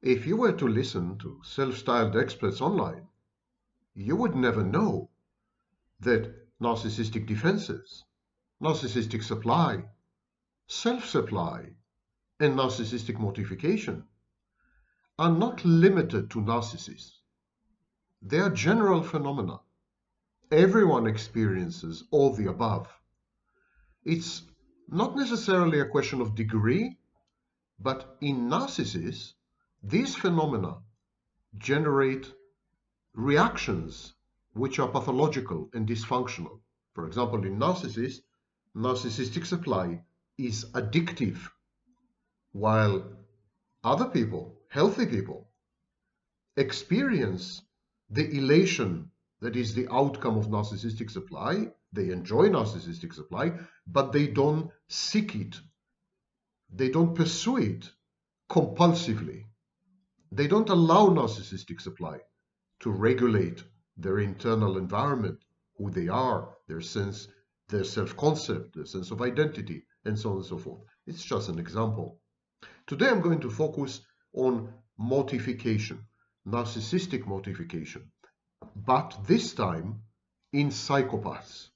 If you were to listen to self-styled experts online, you would never know that narcissistic defenses, narcissistic supply, self-supply, and narcissistic mortification are not limited to narcissists. They are general phenomena. Everyone experiences all the above. It's not necessarily a question of degree, but in narcissists, these phenomena generate reactions which are pathological and dysfunctional. For example, in narcissists, narcissistic supply is addictive, while other people, healthy people, experience the elation that is the outcome of narcissistic supply. They enjoy narcissistic supply, but they don't seek it. They don't pursue it compulsively. They don't allow narcissistic supply to regulate their internal environment, who they are, their sense, their self-concept, their sense of identity, and so on and so forth. It's just an example. Today I'm going to focus on mortification, narcissistic mortification, but this time in psychopaths.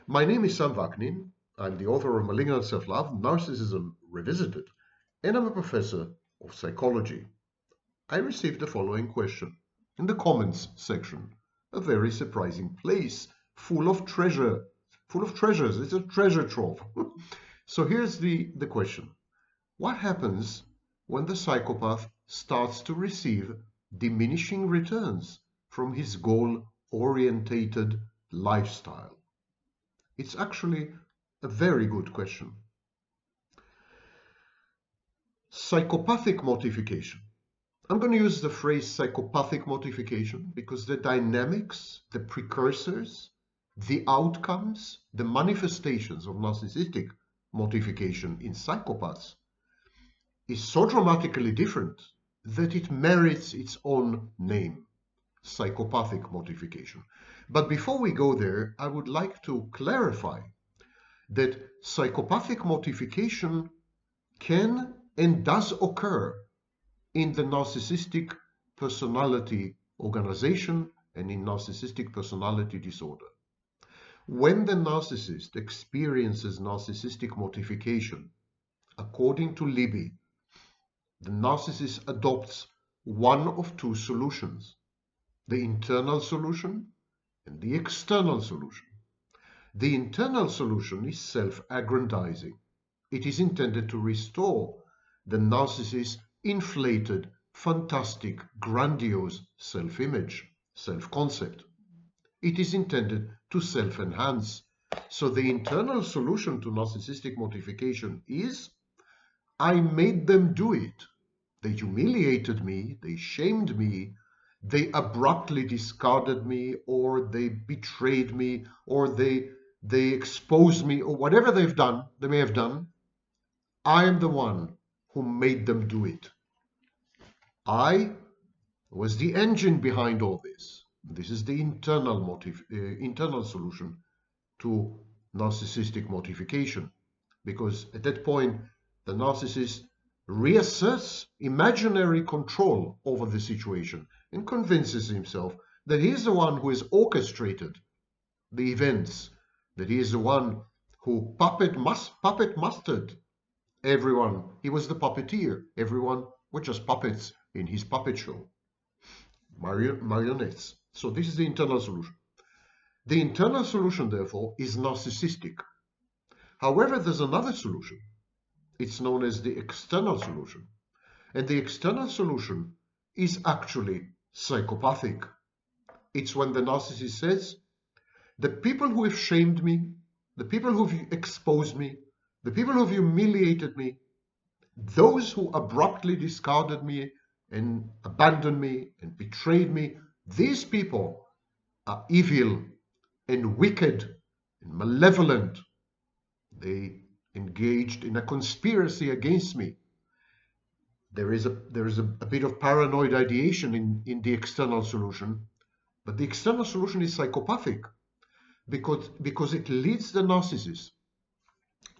My name is Sam Vaknin. I'm the author of Malignant Self-Love, Narcissism Revisited, and I'm a professor of psychology. I received the following question in the comments section, a very surprising place, full of treasures. It's a treasure trove. So here's the question. What happens when the psychopath starts to receive diminishing returns from his goal-orientated lifestyle? It's actually a very good question. Psychopathic mortification. I'm going to use the phrase psychopathic mortification because the dynamics, the precursors, the outcomes, the manifestations of narcissistic mortification in psychopaths is so dramatically different that it merits its own name, psychopathic mortification. But before we go there, I would like to clarify that psychopathic mortification can and does occur in the narcissistic personality organization and in narcissistic personality disorder. When the narcissist experiences narcissistic mortification, according to Libby, the narcissist adopts one of two solutions, the internal solution and the external solution. The internal solution is self-aggrandizing. It is intended to restore the narcissist's inflated, fantastic, grandiose self-image, self-concept. It is intended to self-enhance. So the internal solution to narcissistic mortification is, I made them do it. They humiliated me, they shamed me, they abruptly discarded me, or they betrayed me, or they exposed me, or whatever they may have done. I am the one who made them do it. I was the engine behind all this. This is the internal solution to narcissistic mortification, because at that point the narcissist reasserts imaginary control over the situation and convinces himself that he is the one who has orchestrated the events, that he is the one who puppet mastered everyone. He was the puppeteer. Everyone were just puppets in his puppet show, marionettes. So this is the internal solution. The internal solution, therefore, is narcissistic. However, there's another solution. It's known as the external solution. And the external solution is actually psychopathic. It's when the narcissist says, the people who have shamed me, the people who have exposed me, the people who have humiliated me, those who abruptly discarded me and abandoned me and betrayed me, these people are evil and wicked and malevolent. They engaged in a conspiracy against me. There is a bit of paranoid ideation in the external solution, but the external solution is psychopathic because it leads the narcissist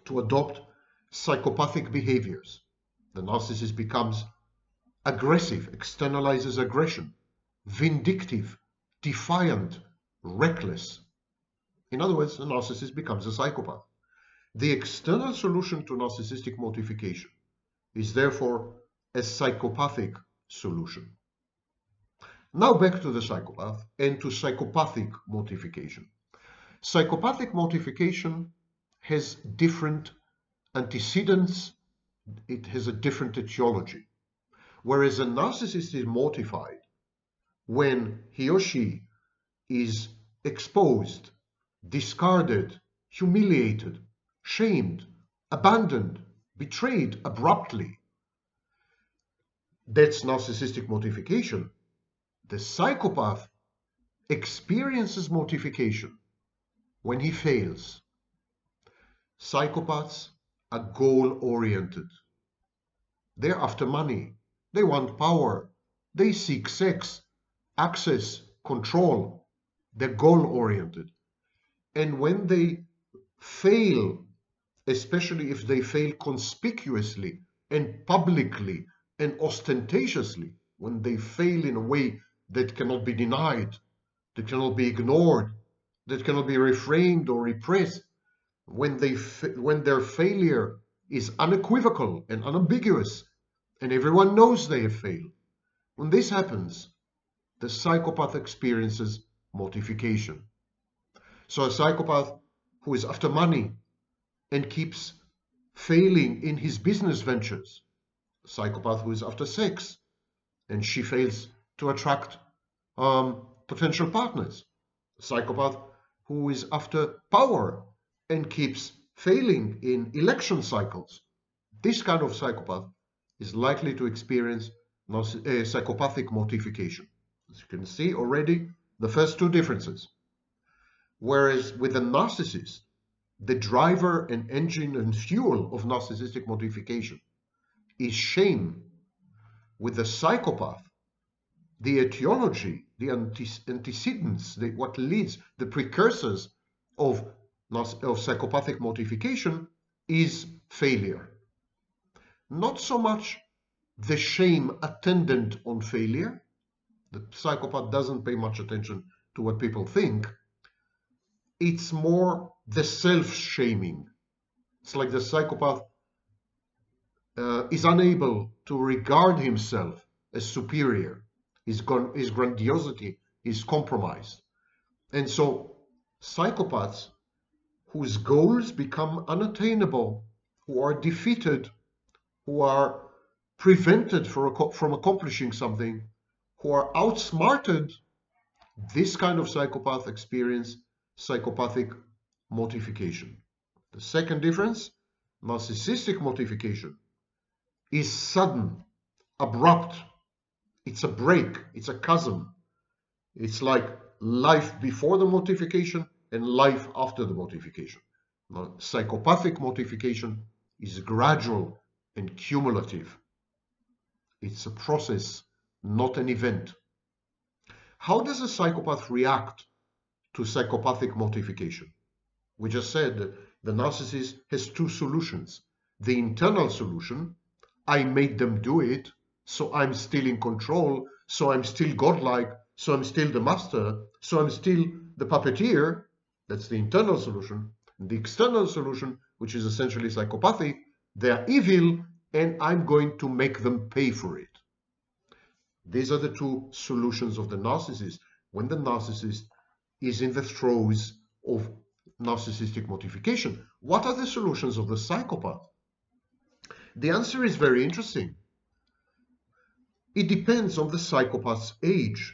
to adopt psychopathic behaviors. The narcissist becomes aggressive, externalizes aggression, vindictive, defiant, reckless. In other words, the narcissist becomes a psychopath. The external solution to narcissistic mortification is therefore a psychopathic solution. Now back to the psychopath and to psychopathic mortification. Psychopathic mortification has different antecedents, it has a different etiology. Whereas a narcissist is mortified when he or she is exposed, discarded, humiliated, shamed, abandoned, betrayed abruptly. That's narcissistic mortification. The psychopath experiences mortification when he fails. Psychopaths are goal-oriented. They're after money. They want power. They seek sex, access, control. They're goal-oriented. And when they fail, especially if they fail conspicuously and publicly and ostentatiously, when they fail in a way that cannot be denied, that cannot be ignored, that cannot be refrained or repressed, when their failure is unequivocal and unambiguous, and everyone knows they have failed, when this happens, the psychopath experiences mortification. So a psychopath who is after money and keeps failing in his business ventures, a psychopath who is after sex and she fails to attract potential partners, a psychopath who is after power and keeps failing in election cycles. This kind of psychopath is likely to experience psychopathic mortification. As you can see already, the first two differences. Whereas with a narcissist, the driver and engine and fuel of narcissistic mortification is shame. With the psychopath, the etiology, the antecedents, what leads, the precursors of psychopathic mortification is failure. Not so much the shame attendant on failure. The psychopath doesn't pay much attention to what people think. It's more the self-shaming. It's like the psychopath is unable to regard himself as superior. His grandiosity is compromised. And so psychopaths whose goals become unattainable, who are defeated, who are prevented from accomplishing something, who are outsmarted, this kind of psychopath experience psychopathic mortification. The second difference, narcissistic mortification, is sudden, abrupt. It's a break, it's a chasm. It's like life before the mortification and life after the mortification. Now, psychopathic mortification is gradual and cumulative. It's a process, not an event. How does a psychopath react to psychopathic mortification? We just said that the narcissist has two solutions. The internal solution, I made them do it, so I'm still in control, so I'm still godlike, so I'm still the master, so I'm still the puppeteer. That's the internal solution. And the external solution, which is essentially psychopathy, they're evil and I'm going to make them pay for it. These are the two solutions of the narcissist when the narcissist is in the throes of narcissistic mortification. What are the solutions of the psychopath? The answer is very interesting. It depends on the psychopath's age.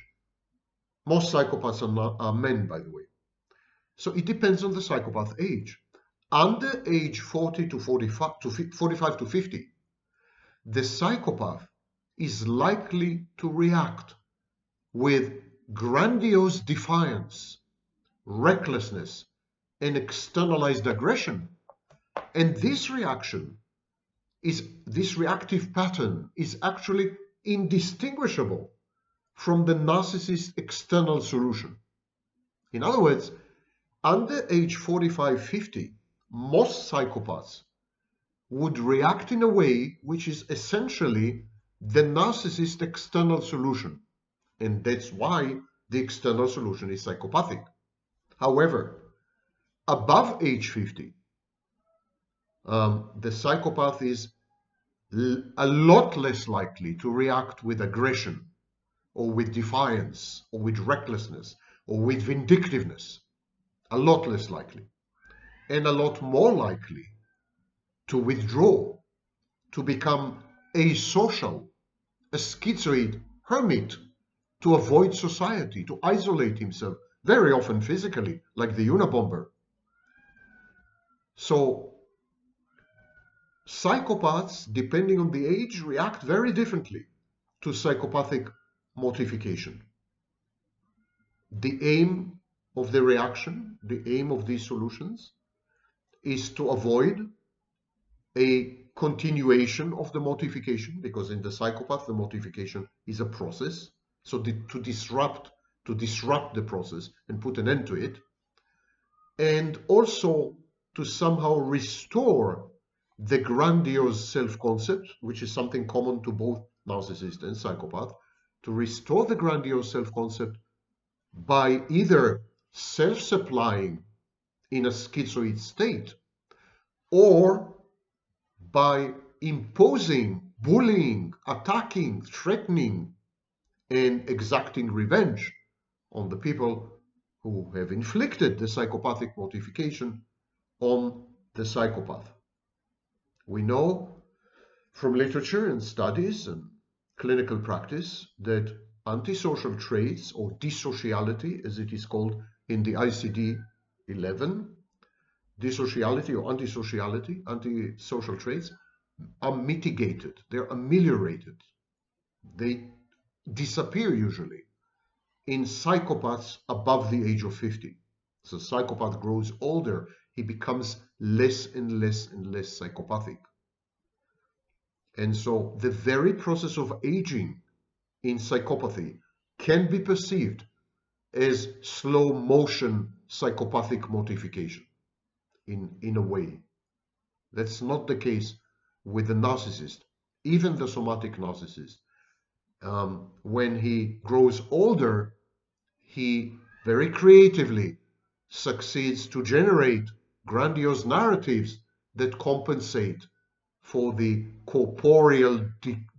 Most psychopaths are men, by the way. So it depends on the psychopath's age. Under age 40 to 45 to 50, the psychopath is likely to react with grandiose defiance, recklessness, and externalized aggression. And this reaction this reactive pattern is actually indistinguishable from the narcissist's external solution. In other words, under age 45-50, most psychopaths would react in a way which is essentially the narcissist's external solution, and that's why the external solution is psychopathic. However, above age 50, the psychopath is a lot less likely to react with aggression or with defiance or with recklessness or with vindictiveness. A lot less likely. And a lot more likely to withdraw, to become asocial, a schizoid hermit, to avoid society, to isolate himself, very often physically, like the Unabomber. So psychopaths, depending on the age, react very differently to psychopathic mortification. The aim of the reaction, the aim of these solutions, is to avoid a continuation of the mortification, because in the psychopath, the mortification is a process. So to disrupt the process and put an end to it, and also to somehow restore the grandiose self-concept, which is something common to both narcissist and psychopath, to restore the grandiose self-concept by either self-supplying in a schizoid state or by imposing, bullying, attacking, threatening, and exacting revenge on the people who have inflicted the psychopathic mortification on the psychopath. We know from literature and studies and clinical practice that antisocial traits, or dissociality as it is called in the ICD-11, dissociality or antisociality, antisocial traits, are mitigated, they're ameliorated, they disappear usually in psychopaths above the age of 50. So psychopath grows older, he becomes less and less and less psychopathic. And so the very process of aging in psychopathy can be perceived as slow motion psychopathic mortification in a way. That's not the case with the narcissist. Even the somatic narcissist, when he grows older, he very creatively succeeds to generate grandiose narratives that compensate for the corporeal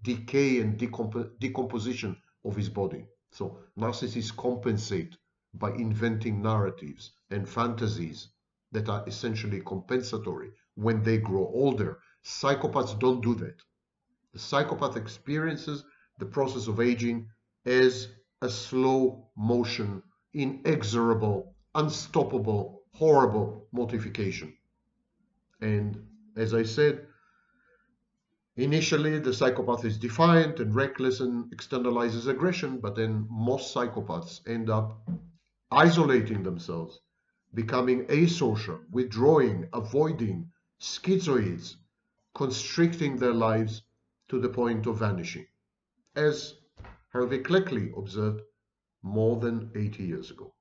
decay and decomposition of his body. So narcissists compensate by inventing narratives and fantasies that are essentially compensatory when they grow older. Psychopaths don't do that. The psychopath experiences the process of aging as a slow motion, inexorable, unstoppable, horrible mortification. And as I said, initially the psychopath is defiant and reckless and externalizes aggression, but then most psychopaths end up isolating themselves, becoming asocial, withdrawing, avoiding, schizoids, constricting their lives to the point of vanishing, as Hervé Cleckley observed more than 80 years ago.